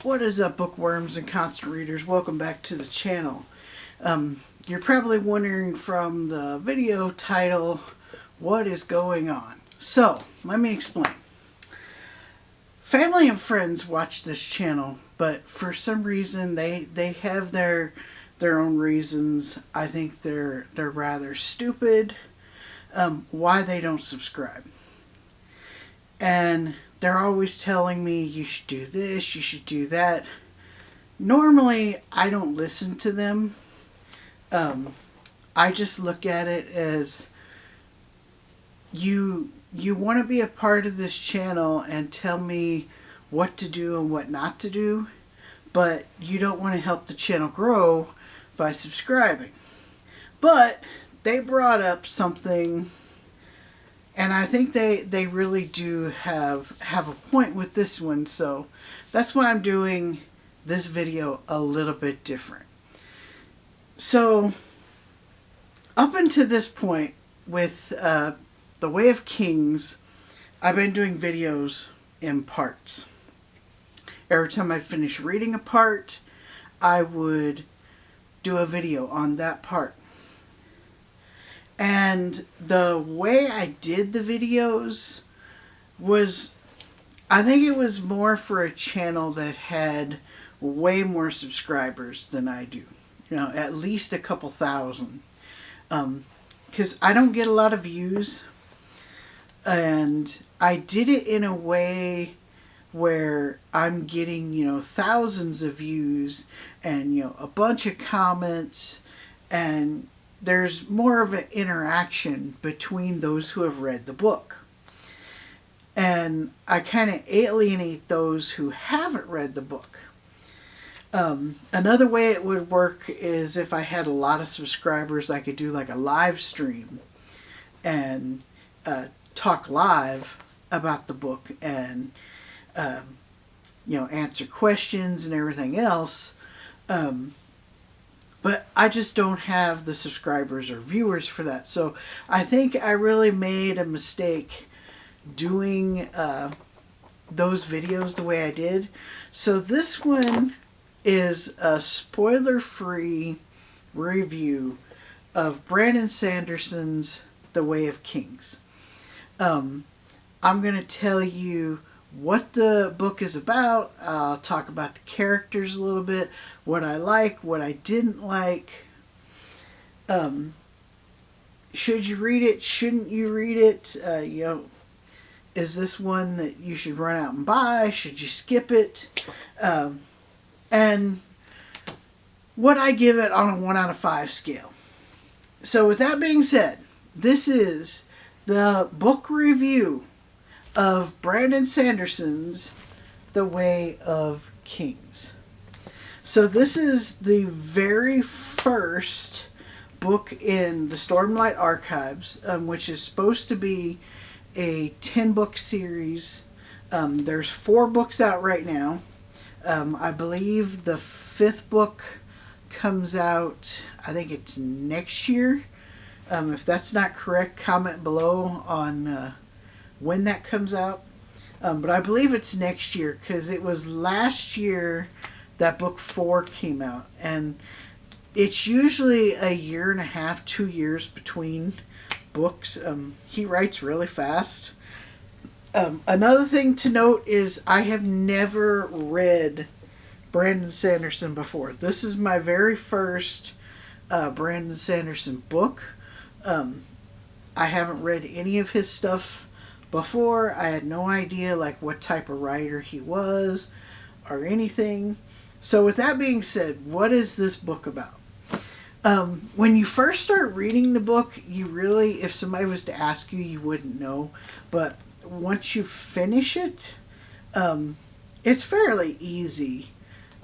What is up, bookworms and constant readers? Welcome back to the channel. You're probably wondering from the video title, what is going on? So, let me explain. Family and friends watch this channel, but for some reason they have their own reasons. I think they're rather stupid. Why they don't subscribe. And they're always telling me, you should do this, you should do that. Normally, I don't listen to them. I just look at it as you want to be a part of this channel and tell me what to do and what not to do, but you don't want to help the channel grow by subscribing. But they brought up something, and I think they really do have a point with this one, so that's why I'm doing this video a little bit different. So, up until this point with The Way of Kings, I've been doing videos in parts. Every time I finish reading a part, I would do a video on that part. And the way I did the videos was, I think it was more for a channel that had way more subscribers than I do. You know, at least a couple thousand. Because I don't get a lot of views. And I did it in a way where I'm getting, thousands of views and, a bunch of comments, and there's more of an interaction between those who have read the book. And I kind of alienate those who haven't read the book. Another way it would work is if I had a lot of subscribers, I could do like a live stream and talk live about the book and answer questions and everything else. But I just don't have the subscribers or viewers for that. So I think I really made a mistake doing those videos the way I did. So this one is a spoiler-free review of Brandon Sanderson's The Way of Kings. I'm going to tell you what the book is about. I'll talk about the characters a little bit, what I like, what I didn't like. Should you read it? Shouldn't you read it? Is this one that you should run out and buy? Should you skip it? And what I give it on a 1 out of 5 scale. So with that being said, this is the book review of Brandon Sanderson's The Way of Kings. So this is the very first book in the Stormlight Archives, which is supposed to be a 10-book series. There's 4 books out right now. I believe the 5th book comes out, I think it's next year. If that's not correct, comment below on when that comes out. But I believe it's next year, because it was last year that book 4 came out. And it's usually a year and a half, 2 years between books. He writes really fast. Another thing to note is I have never read Brandon Sanderson before. This is my very first Brandon Sanderson book. I haven't read any of his stuff before. I had no idea what type of writer he was or anything. So with that being said, what is this book about? When you first start reading the book, you really, if somebody was to ask you, you wouldn't know. But once you finish it, it's fairly easy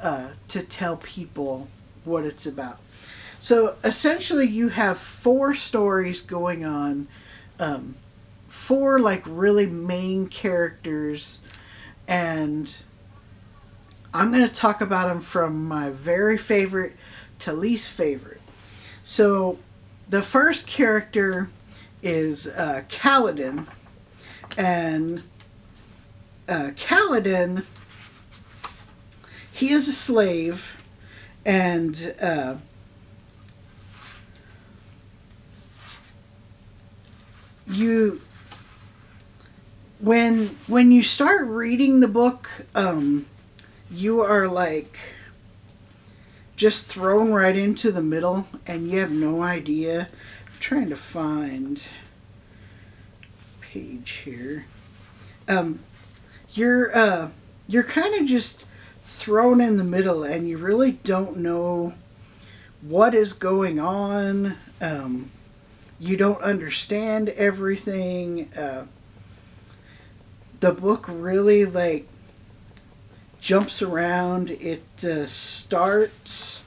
to tell people what it's about. So essentially you have 4 stories going on, 4 really main characters, and I'm going to talk about them from my very favorite to least favorite. So the first character is Kaladin. And Kaladin, he is a slave, and you when you start reading the book, you are like just thrown right into the middle, and you have no idea. I'm trying to find a page here. You're kind of just thrown in the middle, and you really don't know what is going on. You don't understand everything. The book really like jumps around. It starts,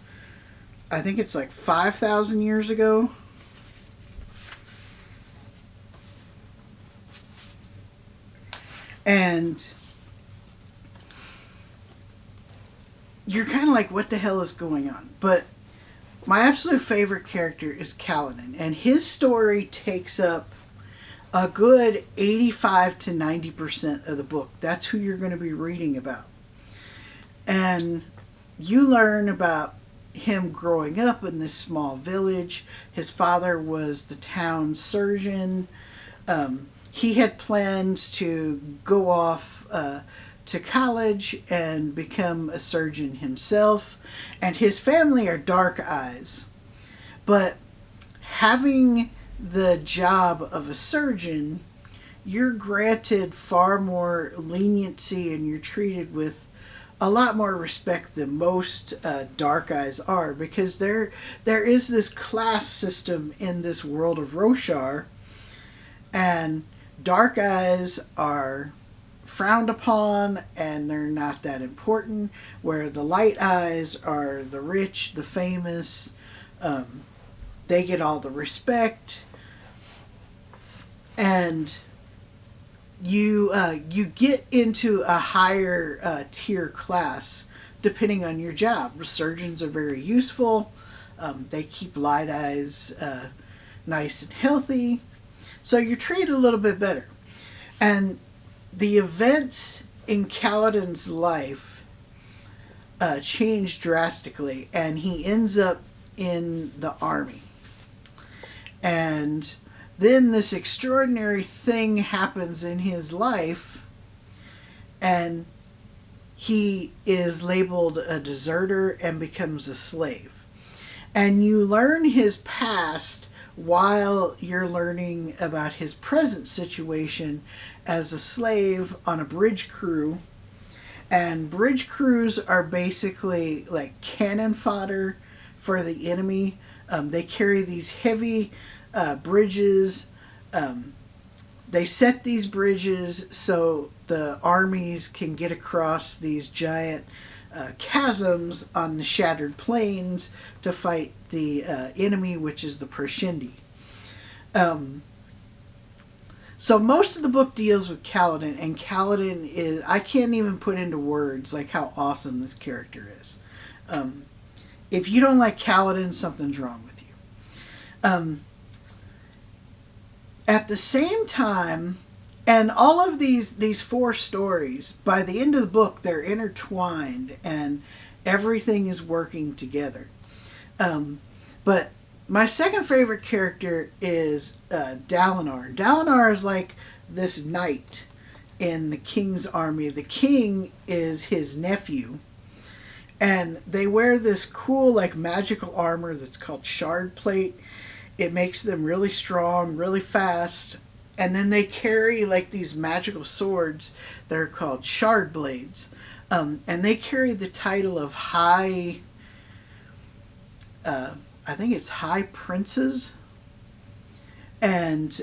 I think it's like 5,000 years ago. And you're kind of like, what the hell is going on? But my absolute favorite character is Kaladin, and his story takes up a good 85 to 90% of the book. That's who you're going to be reading about. And you learn about him growing up in this small village. His father was the town surgeon. He had plans to go off to college and become a surgeon himself. And his family are Dark Eyes. But having the job of a surgeon, you're granted far more leniency, and you're treated with a lot more respect than most Dark Eyes are, because there is this class system in this world of Roshar, and Dark Eyes are frowned upon and they're not that important, where the Light Eyes are the rich, the famous. They get all the respect, and you get into a higher tier class depending on your job. Surgeons are very useful. They keep Light Eyes nice and healthy, so you're treated a little bit better. And the events in Kaladin's life change drastically, and he ends up in the army. And then this extraordinary thing happens in his life, and he is labeled a deserter and becomes a slave. And you learn his past while you're learning about his present situation as a slave on a bridge crew. And bridge crews are basically like cannon fodder for the enemy. They carry these heavy bridges. They set these bridges so the armies can get across these giant chasms on the shattered plains to fight the enemy, which is the Proshendi. So most of the book deals with Kaladin, and Kaladin is, I can't even put into words like how awesome this character is. If you don't like Kaladin, something's wrong with you. At the same time, and all of these four stories, by the end of the book, they're intertwined and everything is working together. But my second favorite character is Dalinar. Dalinar is like this knight in the king's army. The king is his nephew. And they wear this cool, like, magical armor that's called shard plate. It makes them really strong, really fast. And then they carry, like, these magical swords that are called shard blades. And they carry the title of high... I think it's high princes. And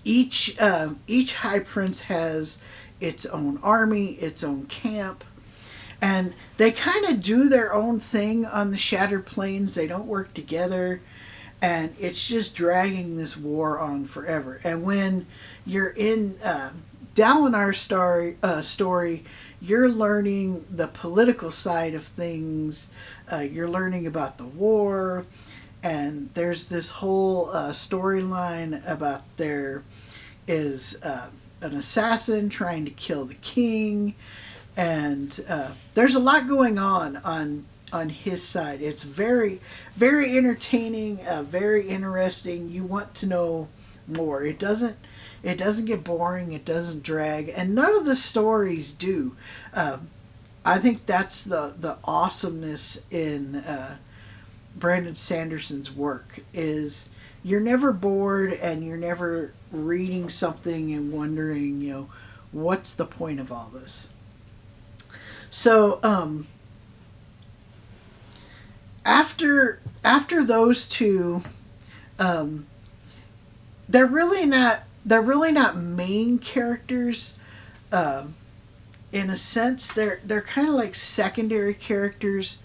each high prince has its own army, its own camp. And they kind of do their own thing on the Shattered Plains. They don't work together. And it's just dragging this war on forever. And when you're in Dalinar's story, you're learning the political side of things. You're learning about the war. And there's this whole storyline about there is an assassin trying to kill the king. and there's a lot going on his side. It's very, very entertaining, very interesting. You want to know more. It doesn't get boring. It doesn't drag, and none of the stories do. I think that's the awesomeness in Brandon Sanderson's work is you're never bored and you're never reading something and wondering, what's the point of all this. So after those two, they're really not main characters. In a sense, they're kind of like secondary characters,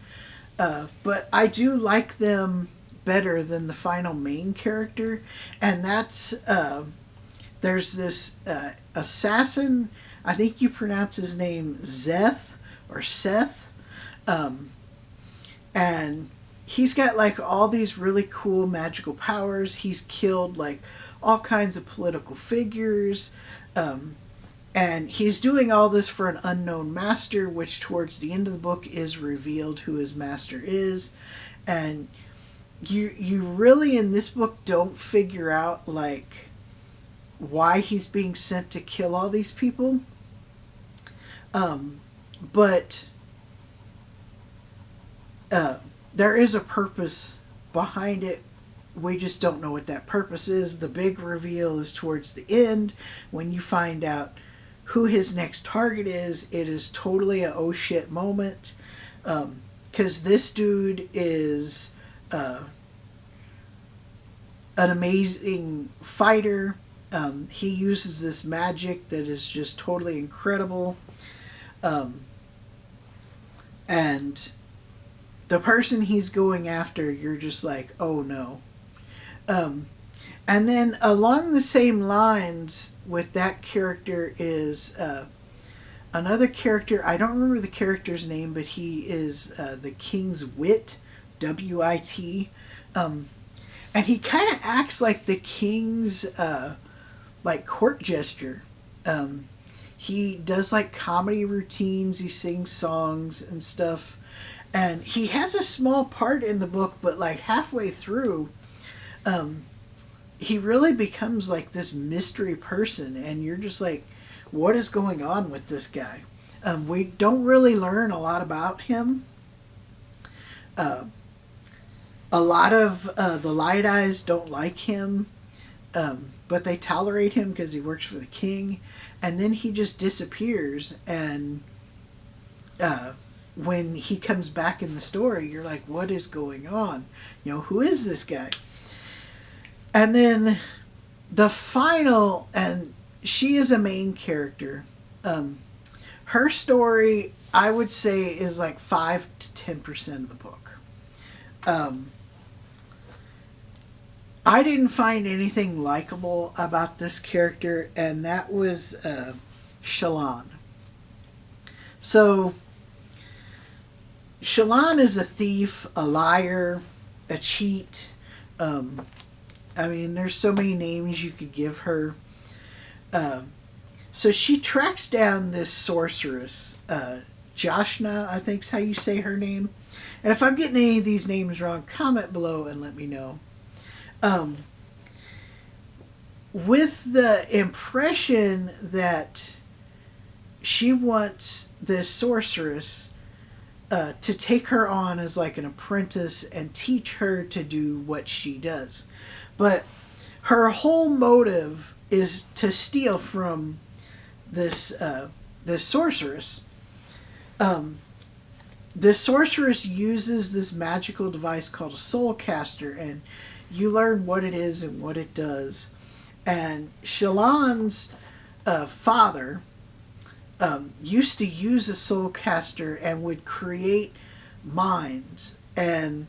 but I do like them better than the final main character, and that's there's this assassin. I think you pronounce his name Zeth or Seth, and he's got like all these really cool magical powers. He's killed like all kinds of political figures. And he's doing all this for an unknown master, which towards the end of the book is revealed who his master is. And you really in this book don't figure out like why he's being sent to kill all these people. But there is a purpose behind it. We just don't know what that purpose is. The big reveal is towards the end when you find out who his next target is. It is totally a oh shit moment, because this dude is an amazing fighter. He uses this magic that is just totally incredible, and the person he's going after, you're just like, oh no. And then along the same lines with that character is another character. I don't remember the character's name, but he is the King's Wit, W-I-T. And he kind of acts like the king's like court gesture. He does like comedy routines. He sings songs and stuff. And he has a small part in the book, but like halfway through, he really becomes like this mystery person, and you're just like, what is going on with this guy? We don't really learn a lot about him. A lot of the Light Eyes don't like him, but they tolerate him because he works for the king, and then he just disappears, and when he comes back in the story, you're like, what is going on? Who is this guy? And then the final, and she is a main character. Her story, I would say, is like 5 to 10% of the book. I didn't find anything likable about this character, and that was Shallan. So, Shallan is a thief, a liar, a cheat. There's so many names you could give her. So she tracks down this sorceress, Joshna, I think's how you say her name. And if I'm getting any of these names wrong, comment below and let me know. With the impression that she wants this sorceress to take her on as like an apprentice and teach her to do what she does. But her whole motive is to steal from this sorceress. The sorceress uses this magical device called a soul caster, and you learn what it is and what it does. And Shallan's father used to use a soul caster and would create mines, and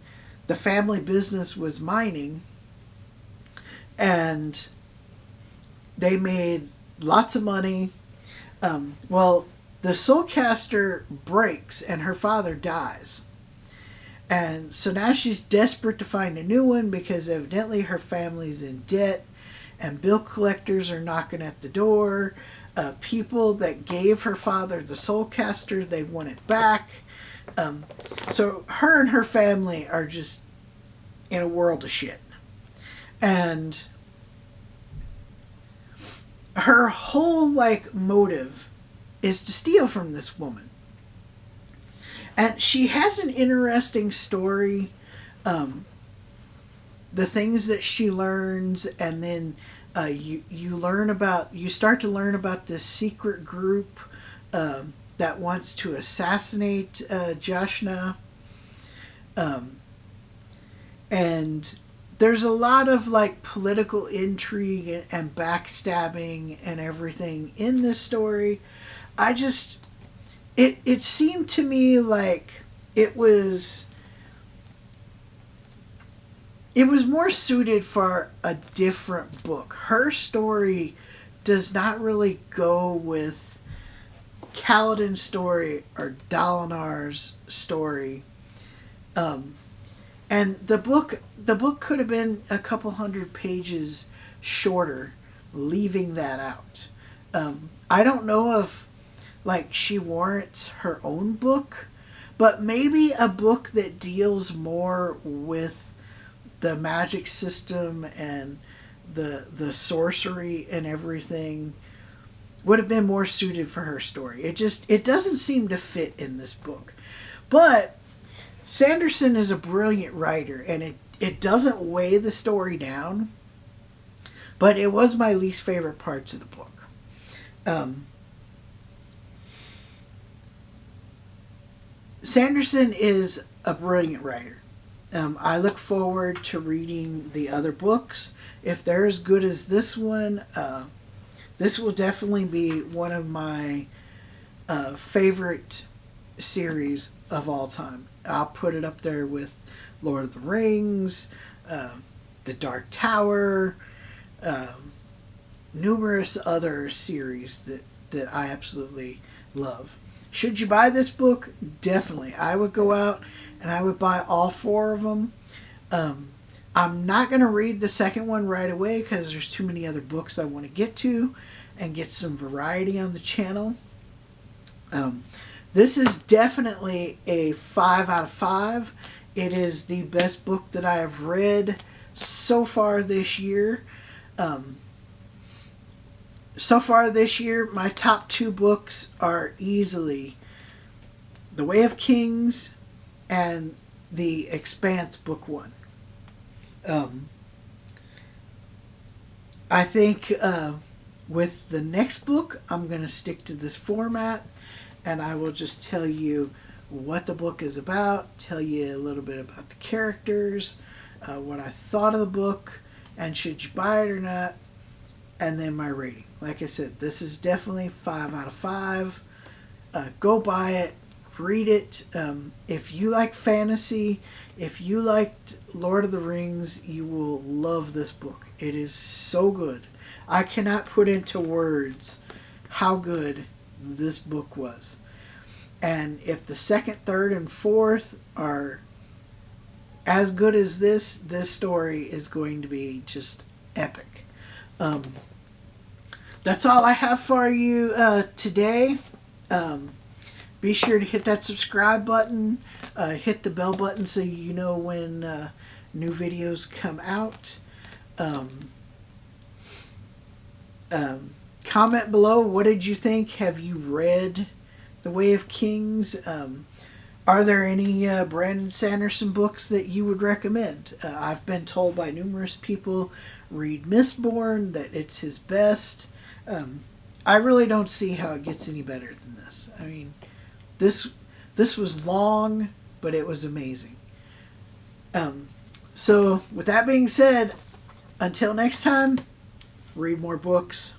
the family business was mining, and they made lots of money. The soulcaster breaks and her father dies. And so now she's desperate to find a new one because evidently her family's in debt and bill collectors are knocking at the door. people that gave her father the soul caster, they want it back. So her and her family are just in a world of shit. And her whole like motive is to steal from this woman. And she has an interesting story. The things that she learns, and then you start to learn about this secret group that wants to assassinate Joshna. And there's a lot of like political intrigue and backstabbing and everything in this story. It seemed to me like it was more suited for a different book. Her story does not really go with Kaladin's story or Dalinar's story. And the book could have been a couple hundred pages shorter, leaving that out. I don't know if like she warrants her own book, but maybe a book that deals more with the magic system and the sorcery and everything would have been more suited for her story. It doesn't seem to fit in this book. But Sanderson is a brilliant writer, and it doesn't weigh the story down, but it was my least favorite parts of the book. Sanderson is a brilliant writer. I look forward to reading the other books. If they're as good as this one, this will definitely be one of my favorite series of all time. I'll put it up there with Lord of the Rings, The Dark Tower, numerous other series that I absolutely love. Should you buy this book? Definitely. I would go out and I would buy all 4 of them. I'm not going to read the second one right away because there's too many other books I want to get to and get some variety on the channel. This is definitely a 5 out of 5. It is the best book that I have read so far this year. My top 2 books are easily The Way of Kings and The Expanse Book 1. I think with the next book, I'm going to stick to this format, and I will just tell you what the book is about, tell you a little bit about the characters, what I thought of the book, and should you buy it or not, and then my rating. Like I said, this is definitely 5 out of 5. Go buy it. Read it. If you like fantasy, if you liked Lord of the Rings, you will love this book. It is so good. I cannot put into words how good this book was. And if the second, third, and fourth are as good as this story is going to be just epic. That's all I have for you today. Be sure to hit that subscribe button, hit the bell button so you know when new videos come out. Comment below, what did you think? Have you read The Way of Kings? Are there any Brandon Sanderson books that you would recommend? I've been told by numerous people, read Mistborn, that it's his best. I really don't see how it gets any better than this. I mean, this was long, but it was amazing. So, with that being said, until next time, read more books.